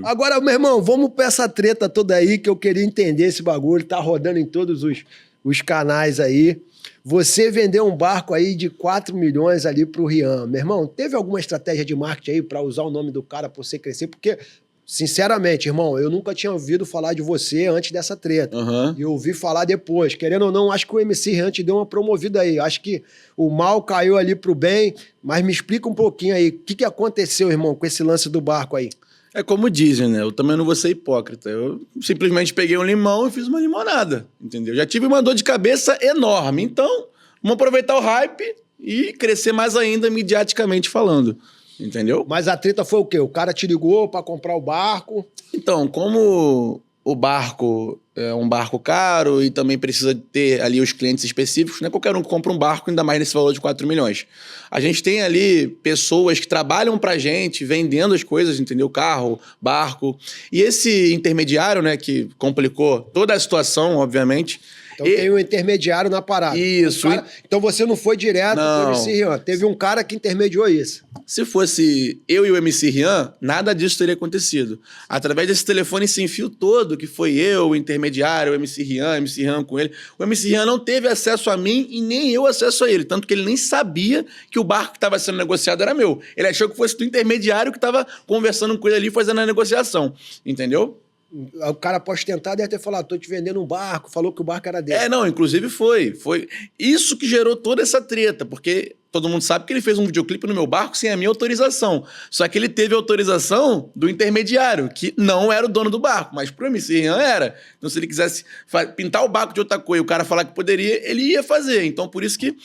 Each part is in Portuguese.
Agora, meu irmão, vamos pra essa treta toda aí que eu queria entender esse bagulho. Tá rodando em todos os canais aí. Você vendeu um barco aí de 4 milhões ali pro Rian. Meu irmão, teve alguma estratégia de marketing aí pra usar o nome do cara pra você crescer? Porque, sinceramente, irmão, eu nunca tinha ouvido falar de você antes dessa treta. E eu ouvi falar depois. Querendo ou não, acho que o MC Rian te deu uma promovida aí. Acho que o mal caiu ali pro bem. Mas me explica um pouquinho aí. O que aconteceu, irmão, com esse lance do barco aí? É como dizem, né? Eu também não vou ser hipócrita. Eu simplesmente peguei um limão e fiz uma limonada, entendeu? Já tive uma dor de cabeça enorme. Então, vamos aproveitar o hype e crescer mais ainda midiaticamente falando, entendeu? Mas a treta foi o quê? O cara te ligou pra comprar o barco? Então, como o barco é um barco caro e também precisa ter ali os clientes específicos, não é qualquer um que compra um barco, ainda mais nesse valor de 4 milhões. A gente tem ali pessoas que trabalham pra gente, vendendo as coisas, entendeu? Carro, barco. E esse intermediário, né, que complicou toda a situação, obviamente. Então tem um intermediário na parada. Isso. Então você não foi direto pro MC Rian. Teve um cara que intermediou isso. Se fosse eu e o MC Rian, nada disso teria acontecido. Através desse telefone sem fio todo, que foi eu, o intermediário, o MC Rian com ele, o MC Rian não teve acesso a mim e nem eu acesso a ele. Tanto que ele nem sabia que o barco que estava sendo negociado era meu. Ele achou que fosse do intermediário que estava conversando com ele ali, fazendo a negociação. Entendeu? O cara pode tentar, deve ter falado, tô te vendendo um barco, falou que o barco era dele. Não, inclusive foi. Foi isso que gerou toda essa treta, porque todo mundo sabe que ele fez um videoclipe no meu barco sem a minha autorização. Só que ele teve autorização do intermediário, que não era o dono do barco, mas pro MC Rian era. Então, se ele quisesse pintar o barco de outra cor e o cara falar que poderia, ele ia fazer. Então, por isso que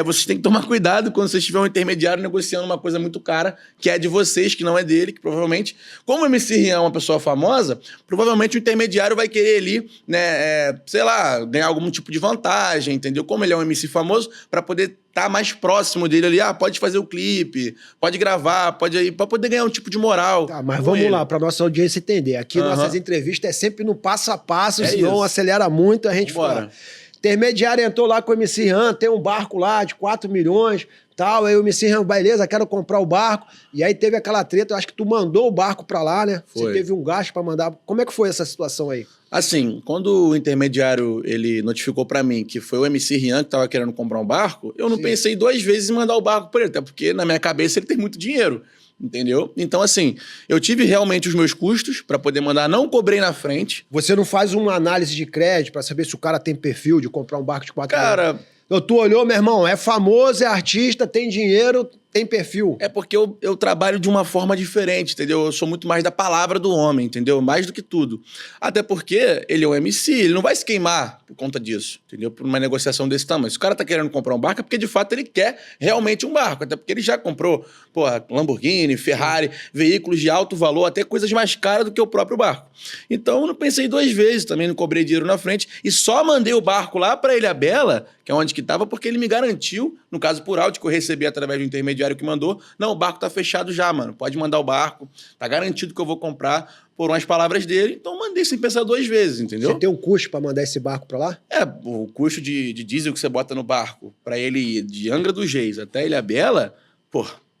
vocês têm que tomar cuidado quando vocês tiver um intermediário negociando uma coisa muito cara, que é de vocês, que não é dele, que provavelmente, como o MC Rian é uma pessoa famosa, provavelmente o intermediário vai querer ali, né, sei lá, ganhar algum tipo de vantagem, entendeu? Como ele é um MC famoso, para poder estar mais próximo dele ali, pode fazer o clipe, pode gravar, pode ir, para poder ganhar um tipo de moral. Tá, mas vamos lá, para nossa audiência entender. Aqui nossas entrevistas é sempre no passo a passo, senão isso acelera muito, a gente fala. Intermediário entrou lá com o MC Rian, tem um barco lá de 4 milhões, tal, aí o MC Rian, beleza, quero comprar o barco, e aí teve aquela treta, eu acho que tu mandou o barco pra lá, né? Foi. Você teve um gasto pra mandar, como é que foi essa situação aí? Assim, quando o intermediário ele notificou pra mim que foi o MC Rian que tava querendo comprar um barco, eu não pensei 2 vezes em mandar o barco pra ele, até porque na minha cabeça ele tem muito dinheiro, entendeu? Então, assim, eu tive realmente os meus custos pra poder mandar, não cobrei na frente. Você não faz uma análise de crédito pra saber se o cara tem perfil de comprar um barco de 4 milhões? Cara, tu olhou, meu irmão, é famoso, é artista, tem dinheiro, tem perfil. É porque eu trabalho de uma forma diferente, entendeu? Eu sou muito mais da palavra do homem, entendeu? Mais do que tudo. Até porque ele é um MC, ele não vai se queimar por conta disso, entendeu? Por uma negociação desse tamanho. Se o cara tá querendo comprar um barco, é porque de fato ele quer realmente um barco. Até porque ele já comprou, Lamborghini, Ferrari, veículos de alto valor, até coisas mais caras do que o próprio barco. Então eu não pensei 2 vezes, também não cobrei dinheiro na frente e só mandei o barco lá pra Ilhabela, que é onde que tava, porque ele me garantiu, no caso por áudio que eu recebi através do intermediário que mandou, não, o barco tá fechado já, mano, pode mandar o barco, tá garantido que eu vou comprar, por umas palavras dele, então mandei sem pensar 2 vezes, entendeu? Você tem um custo pra mandar esse barco pra lá? O custo de diesel que você bota no barco, pra ele ir de Angra dos Reis até Ilhabela,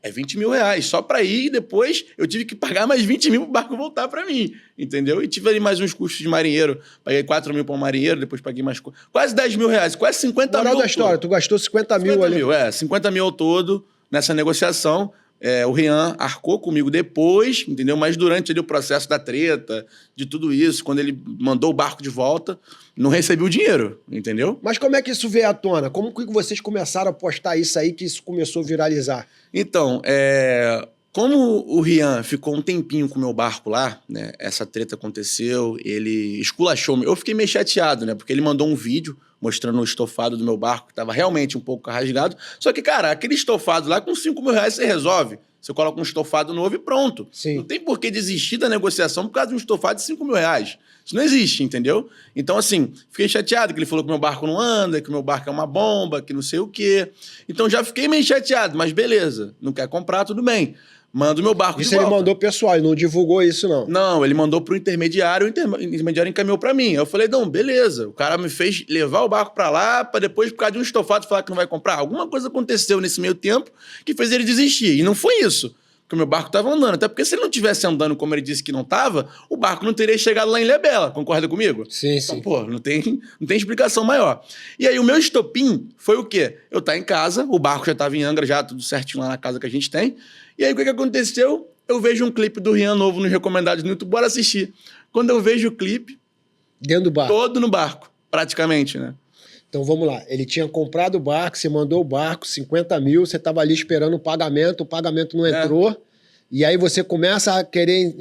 é 20 mil reais, só pra ir e depois eu tive que pagar mais 20 mil pro barco voltar pra mim, entendeu? E tive ali mais uns custos de marinheiro, paguei 4 mil pra um marinheiro, depois paguei mais quase 10 mil reais, quase 50 mil. Moral da história, tu gastou 50 mil ali. 50 mil ao todo nessa negociação. O Rian arcou comigo depois, entendeu? Mas durante ali o processo da treta, de tudo isso, quando ele mandou o barco de volta, não recebi o dinheiro, entendeu? Mas como é que isso veio à tona? Como que vocês começaram a postar isso aí, que isso começou a viralizar? Então, como o Rian ficou um tempinho com o meu barco lá, né? Essa treta aconteceu, ele esculachou. Eu fiquei meio chateado, né? Porque ele mandou um vídeo mostrando o estofado do meu barco, que tava realmente um pouco rasgado. Só que, cara, aquele estofado lá, com 5 mil reais você resolve. Você coloca um estofado novo e pronto. Sim. Não tem por que desistir da negociação por causa de um estofado de 5 mil reais. Isso não existe, entendeu? Então, assim, fiquei chateado que ele falou que meu barco não anda, que meu barco é uma bomba, que não sei o quê. Então já fiquei meio chateado, mas beleza. Não quer comprar, tudo bem. Manda o meu barco de volta. Isso ele mandou pessoal, ele não divulgou isso, não? Não, ele mandou pro intermediário, o intermediário encaminhou pra mim. Eu falei, não, beleza. O cara me fez levar o barco pra lá, pra depois, por causa de um estofado, falar que não vai comprar. Alguma coisa aconteceu nesse meio tempo que fez ele desistir. E não foi isso. que o meu barco estava andando. Até porque se ele não tivesse andando como ele disse que não estava, o barco não teria chegado lá em Ilhabela. Concorda comigo? Sim, Então, sim. pô, não tem explicação maior. E aí o meu estopim foi o quê? Eu estar em casa, o barco já estava em Angra, já tudo certinho lá na casa que a gente tem. E aí o que aconteceu? Eu vejo um clipe do Rian novo nos recomendados no YouTube, bora assistir. Quando eu vejo o clipe, Dentro do barco. todo no barco, praticamente, né? Então vamos lá. Ele tinha comprado o barco, você mandou o barco, 50 mil, você estava ali esperando o pagamento não entrou. E aí você começa a querer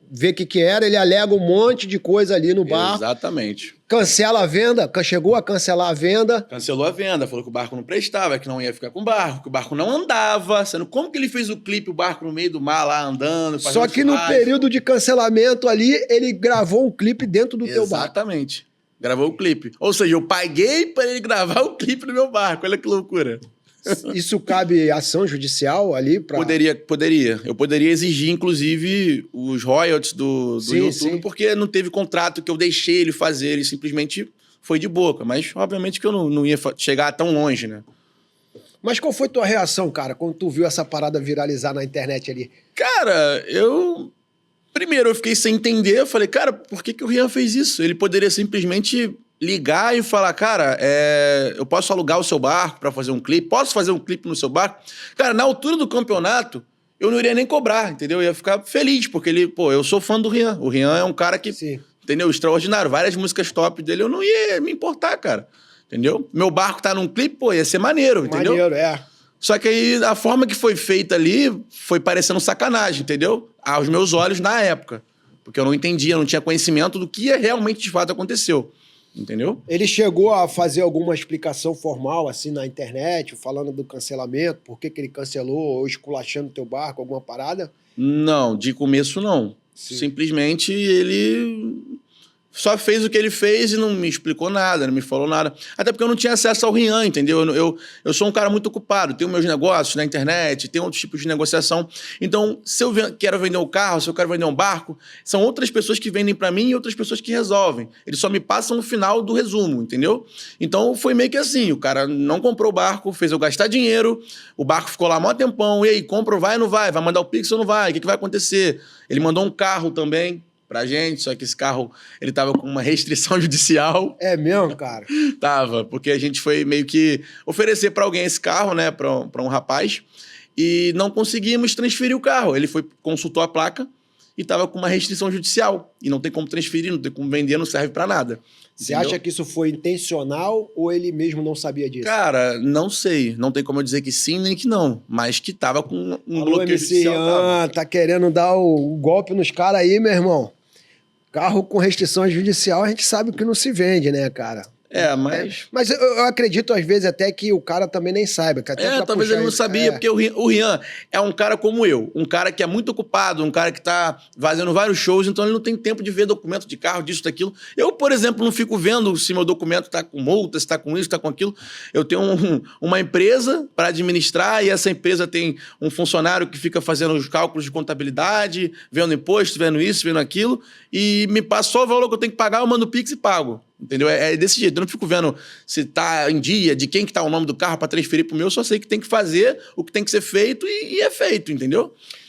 ver o que era, ele alega um monte de coisa ali no barco. Exatamente. Cancela a venda, chegou a cancelar a venda. Cancelou a venda, falou que o barco não prestava, que não ia ficar com o barco, que o barco não andava. Sendo como que ele fez o clipe, o barco no meio do mar lá andando, fazendo Só que no churrasco? período de cancelamento ali, ele gravou um clipe dentro do teu barco. Exatamente. Gravou o clipe. Ou seja, eu paguei para ele gravar o clipe no meu barco. Olha que loucura. Isso cabe ação judicial ali para... Poderia. Eu poderia exigir, inclusive, os royalties do Sim, YouTube, sim. porque não teve contrato que eu deixei ele fazer, ele simplesmente foi de boca. Mas, obviamente, que eu não ia chegar tão longe, né? Mas qual foi tua reação, cara, quando tu viu essa parada viralizar na internet ali? Cara, Primeiro, eu fiquei sem entender. Eu falei, cara, por que o Rian fez isso? Ele poderia simplesmente ligar e falar, cara, eu posso alugar o seu barco para fazer um clipe? Posso fazer um clipe no seu barco? Cara, na altura do campeonato, eu não iria nem cobrar, entendeu? Eu ia ficar feliz, porque eu sou fã do Rian. O Rian é um cara que, Sim. entendeu? Extraordinário. Várias músicas top dele, eu não ia me importar, cara. Entendeu? Meu barco tá num clipe, ia ser maneiro, entendeu? Maneiro, é. Só que aí a forma que foi feita ali foi parecendo sacanagem, entendeu? Aos meus olhos na época. Porque eu não entendia, não tinha conhecimento do que realmente de fato aconteceu. Entendeu? Ele chegou a fazer alguma explicação formal, assim, na internet, falando do cancelamento, por que ele cancelou, ou esculachando teu barco, alguma parada? Não, de começo não. Sim. Simplesmente ele só fez o que ele fez e não me explicou nada, não me falou nada. Até porque eu não tinha acesso ao Rian, entendeu? Eu sou um cara muito ocupado, tenho meus negócios na internet, tenho outros tipos de negociação. Então, se eu quero vender um carro, se eu quero vender um barco, são outras pessoas que vendem para mim e outras pessoas que resolvem. Eles só me passam no final do resumo, entendeu? Então, foi meio que assim, o cara não comprou o barco, fez eu gastar dinheiro, o barco ficou lá mó tempão, e aí, compra ou vai ou não vai? Vai mandar o Pix ou não vai? O que vai acontecer? Ele mandou um carro também pra gente, só que esse carro, ele tava com uma restrição judicial. É mesmo, cara? Tava, porque a gente foi meio que oferecer pra alguém esse carro, né, pra um rapaz, e não conseguimos transferir o carro. Ele consultou a placa e tava com uma restrição judicial. E não tem como transferir, não tem como vender, não serve pra nada. Você acha que isso foi intencional ou ele mesmo não sabia disso? Cara, não sei. Não tem como eu dizer que sim nem que não. Mas que tava com um Alô, bloqueio MC judicial. Rian, tá querendo dar o golpe nos caras aí, meu irmão? Carro com restrição judicial, a gente sabe que não se vende, né, cara? Mas... Mas eu acredito, às vezes, até que o cara também nem saiba. Que até pra talvez puxar ele não isso- sabia, porque o Rian é um cara como eu, um cara que é muito ocupado, um cara que tá fazendo vários shows, então ele não tem tempo de ver documento de carro, disso, daquilo. Eu, por exemplo, não fico vendo se meu documento tá com multa, se tá com isso, tá com aquilo. Eu tenho uma empresa para administrar e essa empresa tem um funcionário que fica fazendo os cálculos de contabilidade, vendo imposto, vendo isso, vendo aquilo, e me passou o valor que eu tenho que pagar, eu mando o Pix e pago. Entendeu? É desse jeito. Eu não fico vendo se tá em dia, de quem que tá o nome do carro para transferir pro meu, eu só sei que tem que fazer o que tem que ser feito e é feito, entendeu?